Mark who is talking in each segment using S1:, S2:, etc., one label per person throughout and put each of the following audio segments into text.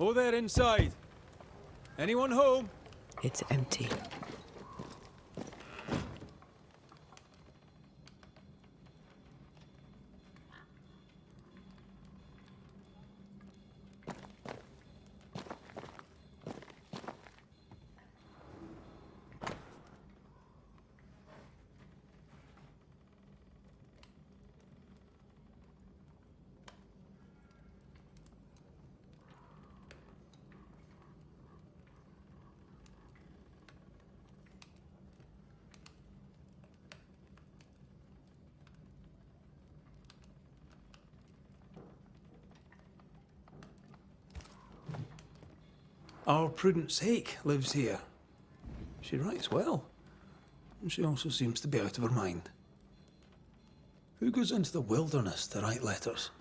S1: Ho there inside. Anyone home?
S2: It's empty.
S1: Our Prudence lives here. She writes well, and she also seems to be out of her mind. Who goes into the wilderness to write letters?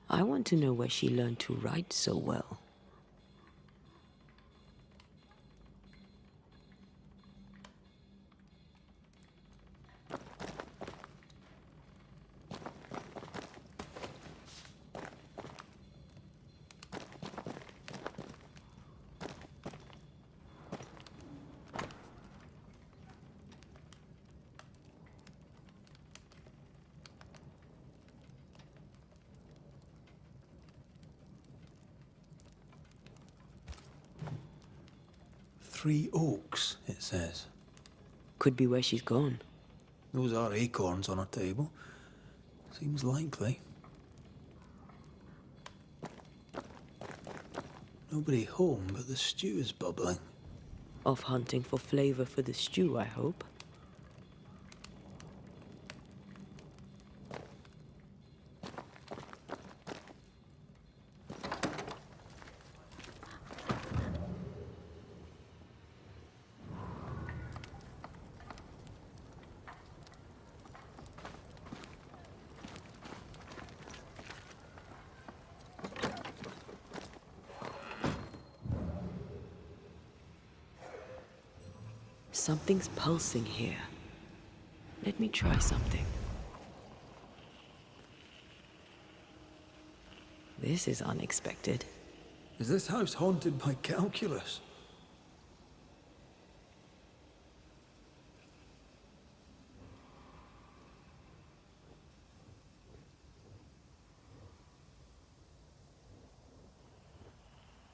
S2: I want to know where she learned to write so well.
S1: Three oaks, it says.
S2: Could be where she's gone.
S1: Those are acorns on her table. Seems likely. Nobody home, but the stew is bubbling.
S2: Off hunting for flavor for the stew, I hope. Something's pulsing here. Let me try something. This is unexpected.
S1: Is this house haunted by calculus?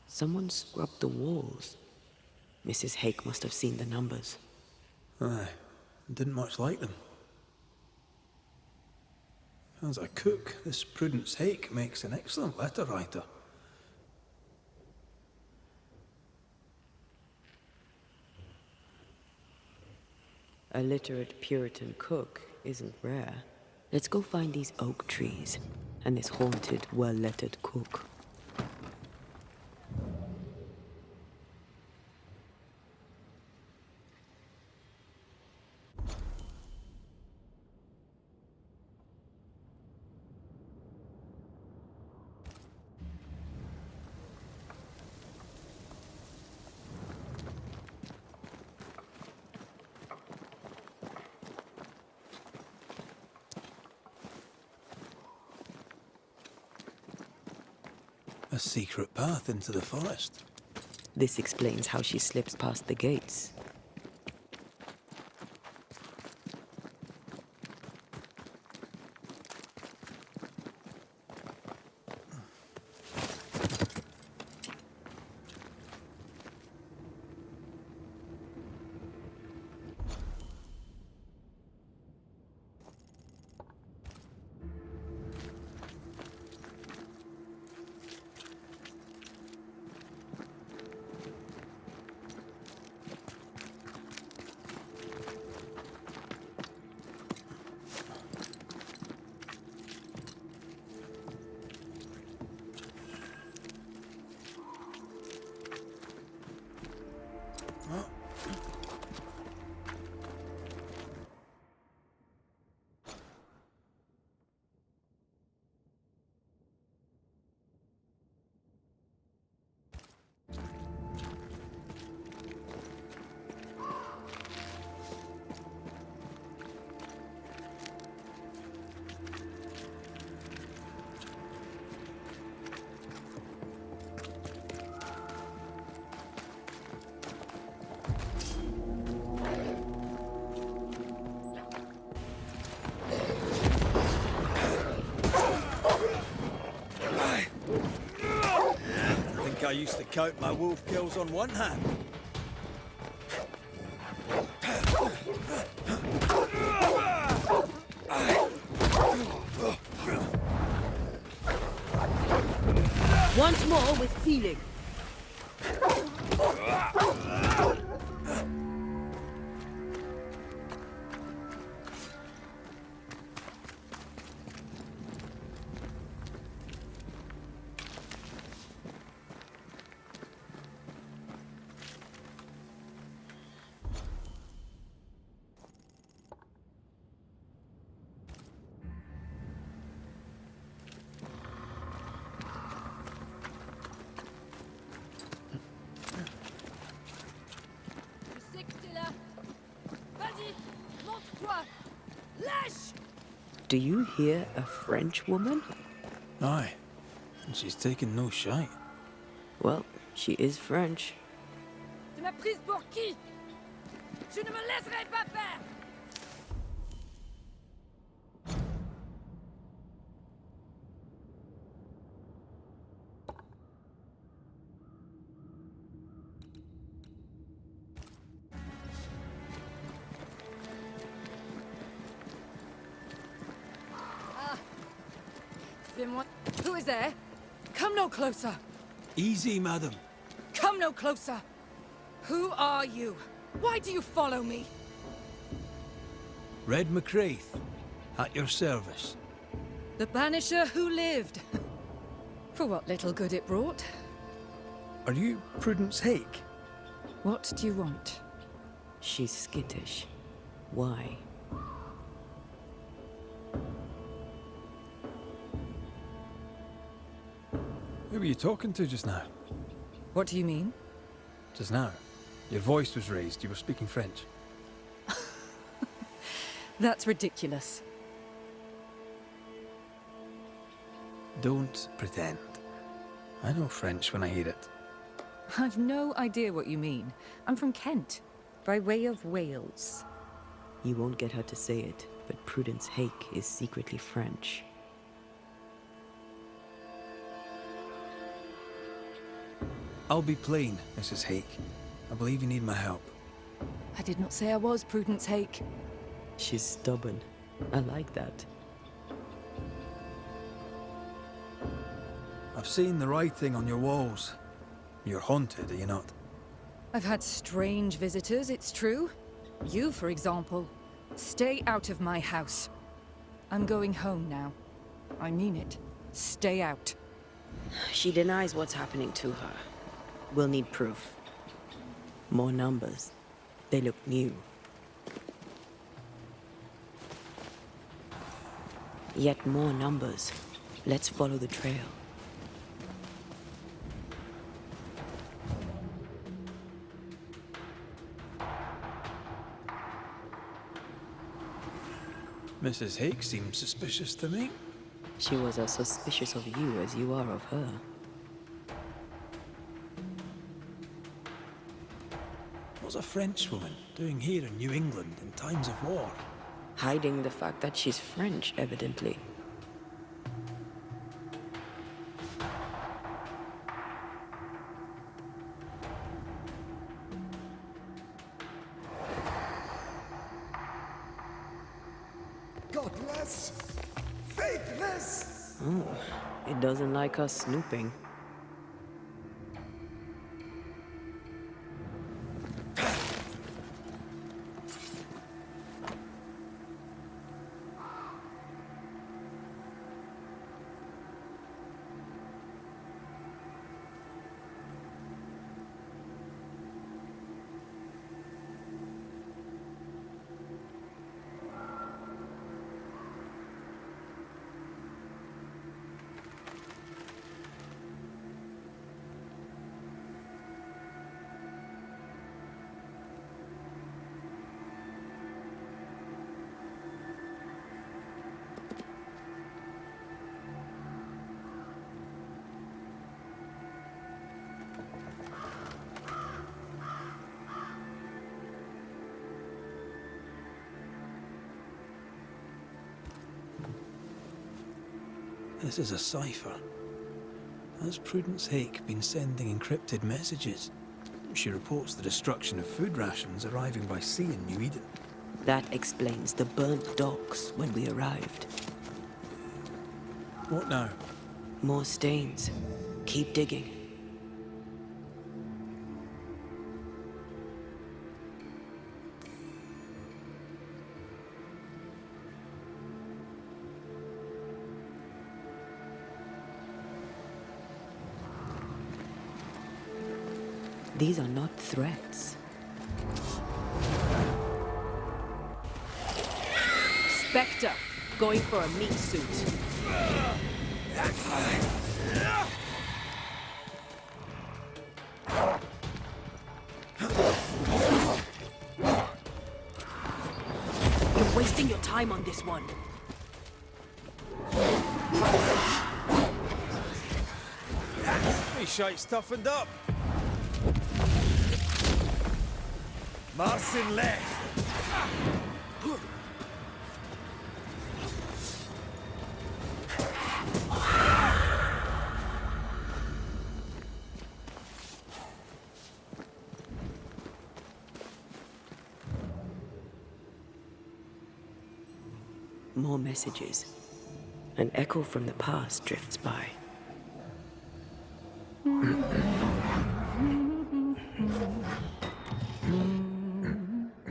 S2: Someone scrubbed the walls. Mrs. Hake must have seen the numbers.
S1: Aye, didn't much like them. As a cook, this Prudence Hake makes an excellent letter writer.
S2: A literate Puritan cook isn't rare. Let's go find these oak trees and this haunted, well-lettered cook.
S1: A secret path into the forest.
S2: This explains how she slips past the gates.
S1: I used to count my wolf kills on one hand.
S2: Once more with feeling. Do you hear a French woman?
S1: Aye, and she's taking no shite.
S2: Well, she is French.
S3: Tu m'as prise pour qui? Je ne me laisserai pas faire! Who is there? Come no closer.
S1: Easy, madam.
S3: Come no closer. Who are you? Why do you follow me?
S1: Red McCraith, at your service.
S3: The Banisher who lived. For what little good it brought.
S1: Are you Prudence Hake?
S3: What do you want?
S2: She's skittish. Why?
S1: Who were you talking to just now?
S3: What do you mean?
S1: Just now. Your voice was raised. You were speaking French.
S3: That's ridiculous.
S1: Don't pretend. I know French when I hear it.
S3: I've no idea what you mean. I'm from Kent, by way of Wales.
S2: You won't get her to say it, but Prudence Hake is secretly French.
S1: I'll be plain, Mrs. Hake. I believe you need my help.
S3: I did not say I was Prudence Hake.
S2: She's stubborn. I like that.
S1: I've seen the writing on your walls. You're haunted, are you not?
S3: I've had strange visitors, it's true. You, for example. Stay out of my house. I'm going home now. I mean it. Stay out.
S2: She denies what's happening to her. We'll need proof. More numbers. They look new. Yet more numbers. Let's follow the trail.
S1: Mrs. Hake seems suspicious to me.
S2: She was as suspicious of you as you are of her.
S1: What's a Frenchwoman doing here in New England in times of war?
S2: Hiding the fact that she's French, evidently.
S4: Godless! Faithless!
S2: Oh, it doesn't like us snooping.
S1: This is a cipher. Has Prudence Hake been sending encrypted messages? She reports the destruction of food rations arriving by sea in New Eden.
S2: That explains the burnt docks when we arrived.
S1: What now?
S2: More stains. Keep digging. These are not threats.
S4: Spectre, going for a meat suit. You're wasting your time on this one.
S5: Hey, shite's toughened up. Marcin left.
S2: More messages. An echo from the past drifts by.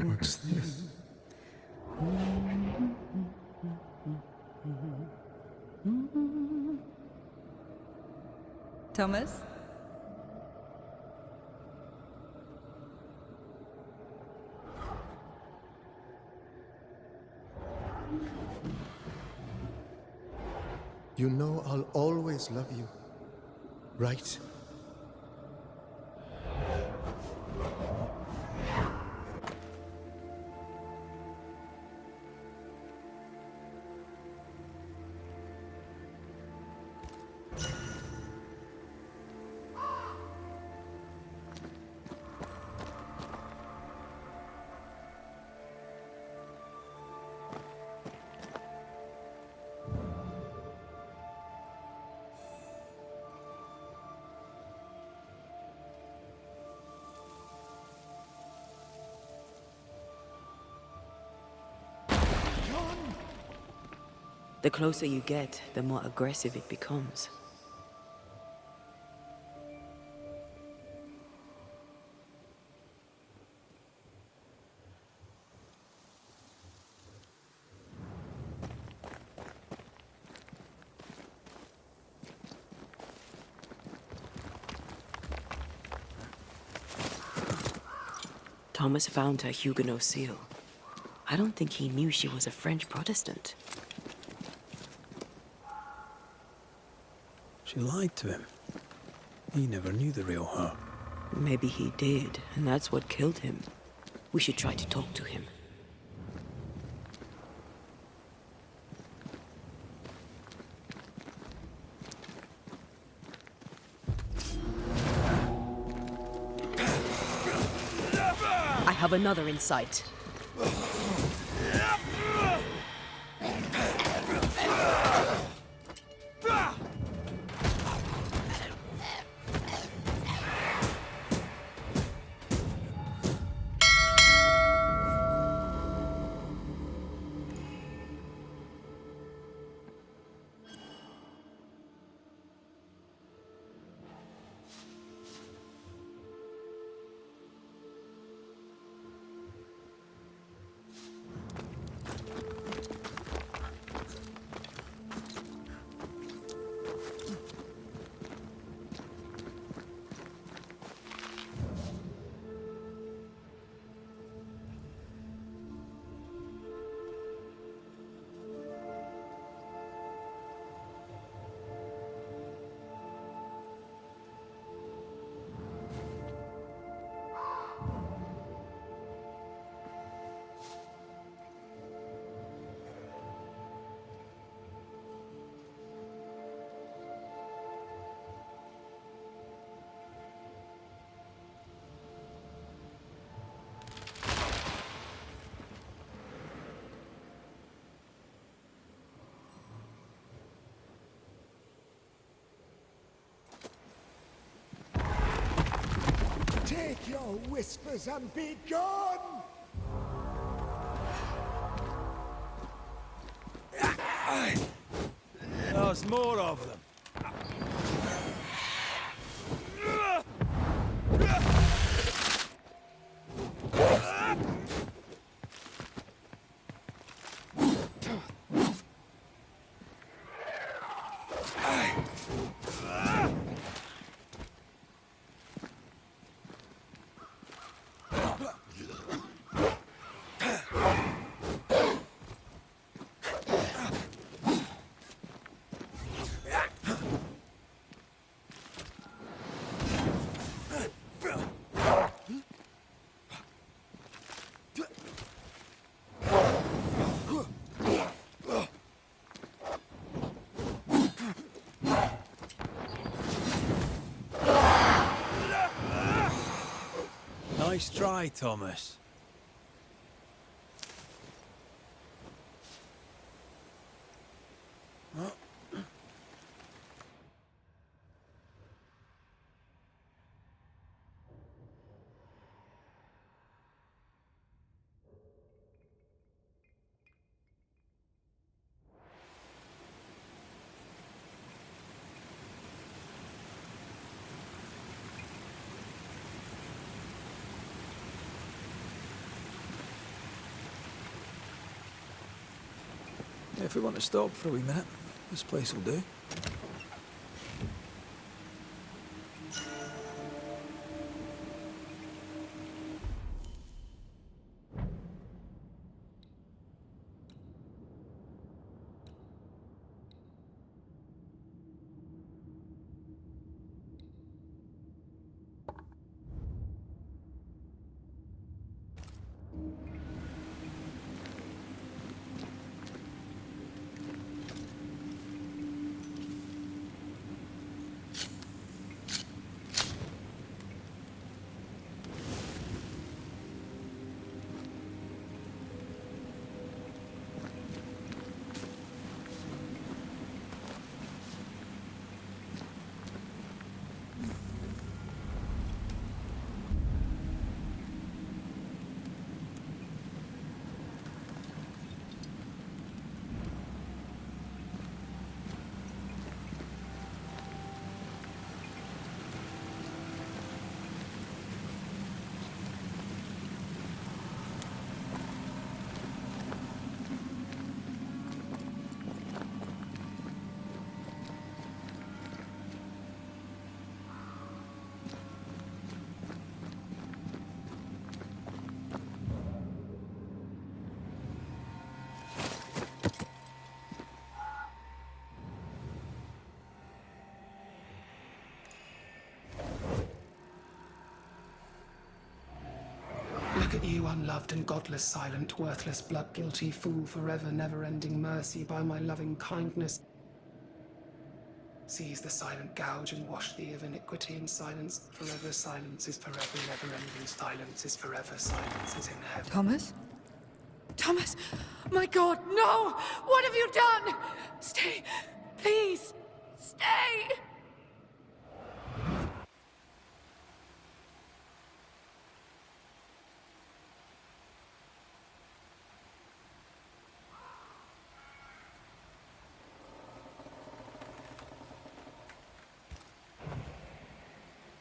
S1: What's this?
S3: Thomas?
S6: You know I'll always love you, right?
S2: The closer you get, the more aggressive it becomes. Thomas found her Huguenot seal. I don't think he knew she was a French Protestant.
S1: She lied to him. He never knew the real her.
S2: Maybe he did, and that's what killed him. We should try to talk to him.
S4: I have another in sight.
S6: your whispers and be gone!
S5: There's more of them. Nice try, Thomas.
S1: If we want to stop for a wee minute, this place will do.
S7: Look at you, unloved and godless, silent, worthless, blood-guilty fool, forever, never-ending mercy by my loving kindness. Seize the silent gouge and wash thee of iniquity and silence. Forever silence is forever, never-ending silence is forever, silence is in heaven.
S3: Thomas? Thomas! My God, no! What have you done? Stay! Please! Stay!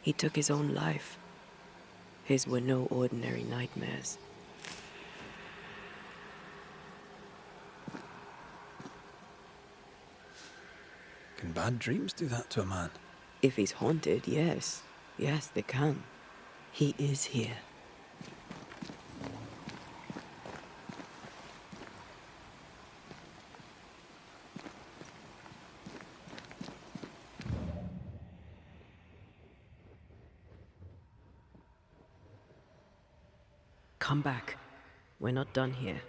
S2: He took his own life. His were no ordinary nightmares.
S1: Can bad dreams do that to a man?
S2: If he's haunted, yes. Yes, they can. He is here. Come back. We're not done here.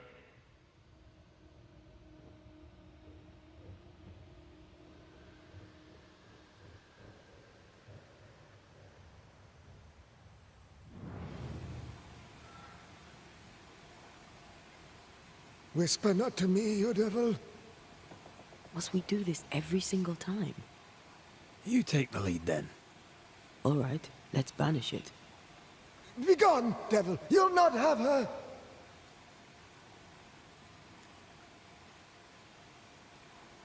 S6: Whisper not to me, you devil.
S2: Must we do this every single time?
S1: You take the lead then.
S2: All right, let's banish it.
S6: Begone, devil! You'll not have her!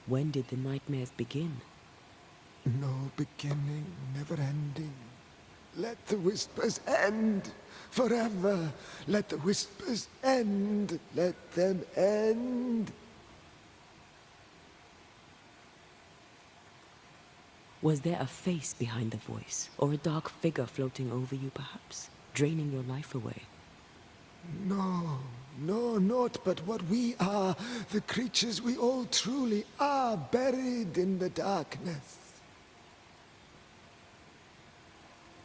S2: When did the nightmares begin?
S6: No beginning, never ending. Let the whispers end forever. Let the whispers end. Let them end.
S2: Was there a face behind the voice, or a dark figure floating over you perhaps, draining your life away?
S6: No, naught but what we are, the creatures we all truly are, buried in the darkness.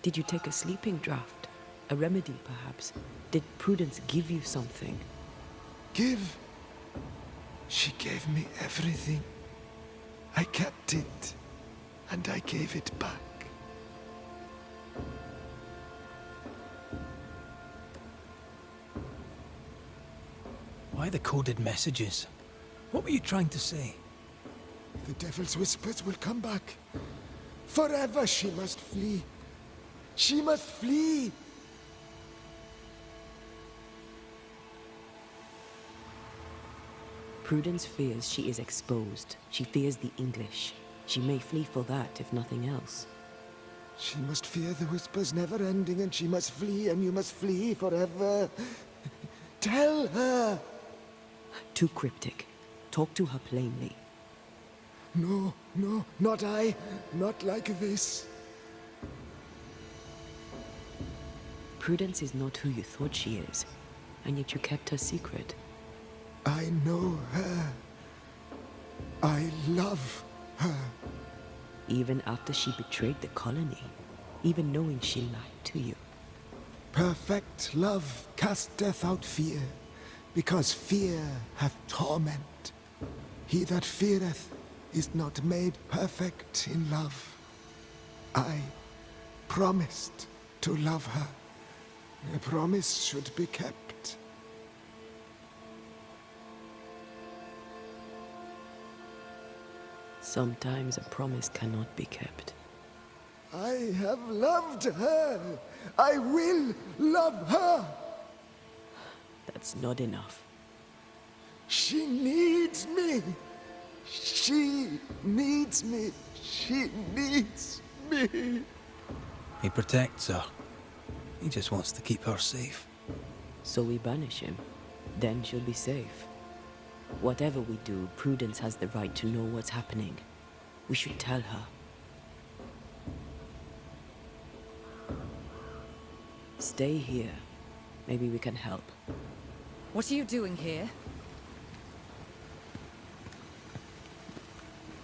S2: Did you take a sleeping draught? A remedy, perhaps? Did Prudence give you something?
S6: Give? She gave me everything. I kept it, and I gave it back.
S1: Why the coded messages? What were you trying to say?
S6: The devil's whispers will come back. Forever she must flee. She must flee!
S2: Prudence fears she is exposed. She fears the English. She may flee for that, if nothing else.
S6: She must fear the whispers never ending, and she must flee, and you must flee forever. Tell her!
S2: Too cryptic. Talk to her plainly.
S6: No, not I. Not like this.
S2: Prudence is not who you thought she is, and yet you kept her secret.
S6: I know her. I love her.
S2: Even after she betrayed the colony, even knowing she lied to you.
S6: Perfect love casteth out fear, because fear hath torment. He that feareth is not made perfect in love. I promised to love her. A promise should be kept.
S2: Sometimes a promise cannot be kept.
S6: I have loved her. I will love her.
S2: That's not enough.
S6: She needs me. She needs me. She needs me.
S1: He protects her. He just wants to keep her safe.
S2: So we banish him. Then she'll be safe. Whatever we do, Prudence has the right to know what's happening. We should tell her. Stay here. Maybe we can help.
S3: What are you doing here?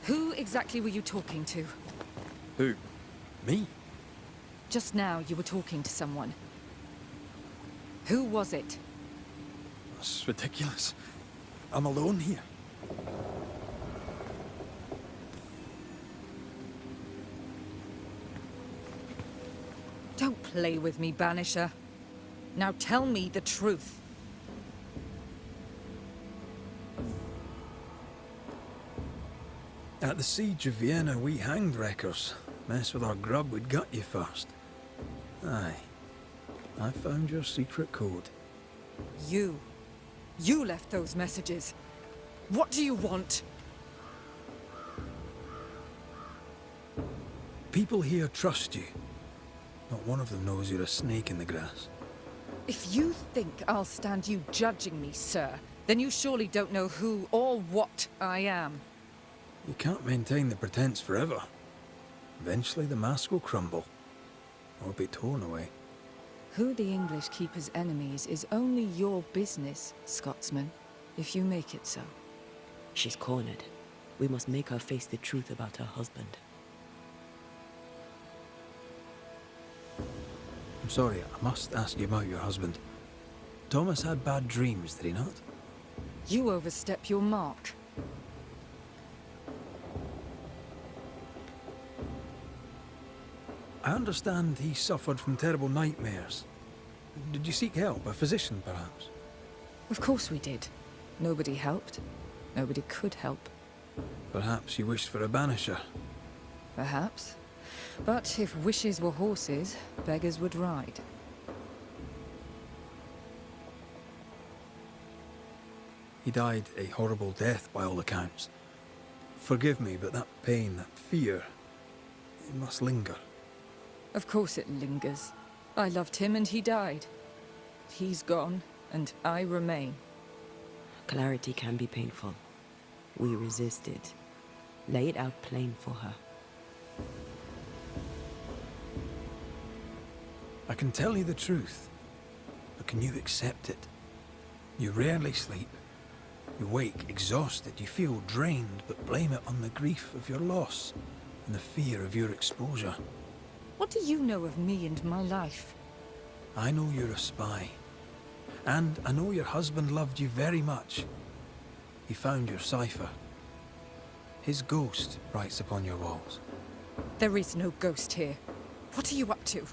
S3: Who exactly were you talking to?
S1: Who? Me?
S3: Just now you were talking to someone. Who was it?
S1: That's ridiculous. I'm alone here.
S3: Don't play with me, Banisher. Now tell me the truth.
S1: At the siege of Vienna, we hanged wreckers. Mess with our grub, we'd gut you first. Aye. I found your secret code.
S3: You left those messages. What do you want?
S1: People here trust you. Not one of them knows you're a snake in the grass.
S3: If you think I'll stand you judging me, sir, then you surely don't know who or what I am.
S1: You can't maintain the pretense forever. Eventually the mask will crumble. Or be torn away.
S3: Who the English keep as enemies is only your business, Scotsman, if you make it so.
S2: She's cornered. We must make her face the truth about her husband.
S1: I'm sorry, I must ask you about your husband. Thomas had bad dreams, did he not?
S3: You overstep your mark.
S1: I understand he suffered from terrible nightmares. Did you seek help? A physician, perhaps?
S3: Of course we did. Nobody helped. Nobody could help.
S1: Perhaps you wished for a banisher.
S3: Perhaps. But if wishes were horses, beggars would ride.
S1: He died a horrible death by all accounts. Forgive me, but that pain, that fear, it must linger.
S3: Of course it lingers. I loved him and he died. He's gone, and I remain.
S2: Clarity can be painful. We resist it. Lay it out plain for her.
S1: I can tell you the truth, but can you accept it? You rarely sleep. You wake exhausted, you feel drained, but blame it on the grief of your loss and the fear of your exposure.
S3: What do you know of me and my life?
S1: I know you're a spy. And I know your husband loved you very much. He found your cipher. His ghost writes upon your walls.
S3: There is no ghost here. What are you up to?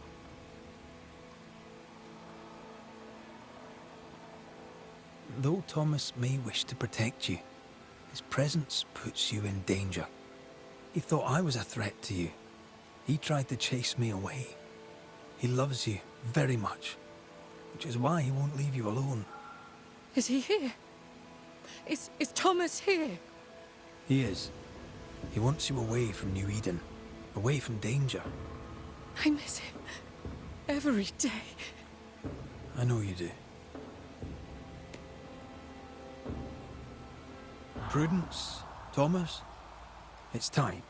S1: Though Thomas may wish to protect you, his presence puts you in danger. He thought I was a threat to you. He tried to chase me away. He loves you very much, which is why he won't leave you alone.
S3: Is he here? Is Thomas here?
S1: He is. He wants you away from New Eden, away from danger.
S3: I miss him every day.
S1: I know you do. Prudence, Thomas, it's time.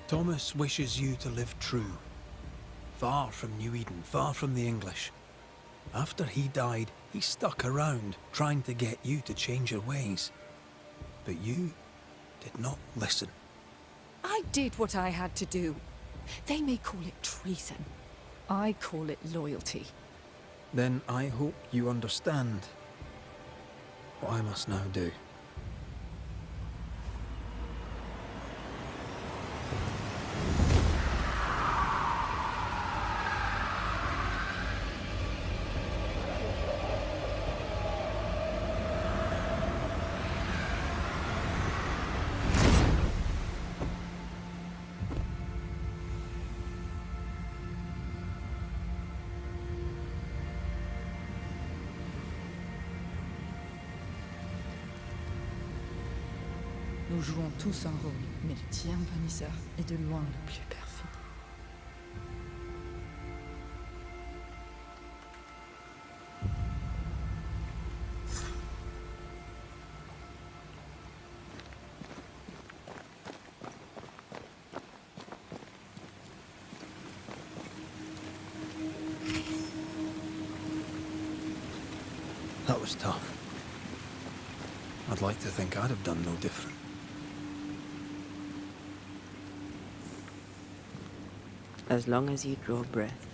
S1: Thomas wishes you to live true. Far from New Eden, far from the English. After he died, he stuck around, trying to get you to change your ways. But you did not listen.
S3: I did what I had to do. They may call it treason. I call it loyalty.
S1: Then I hope you understand what I must now do.
S3: Nous jouons tous un rôle, mais le tien, Banishers, est de loin le plus perfide.
S1: That was tough. I'd like to think I'd have done no different.
S2: As long as you draw breath,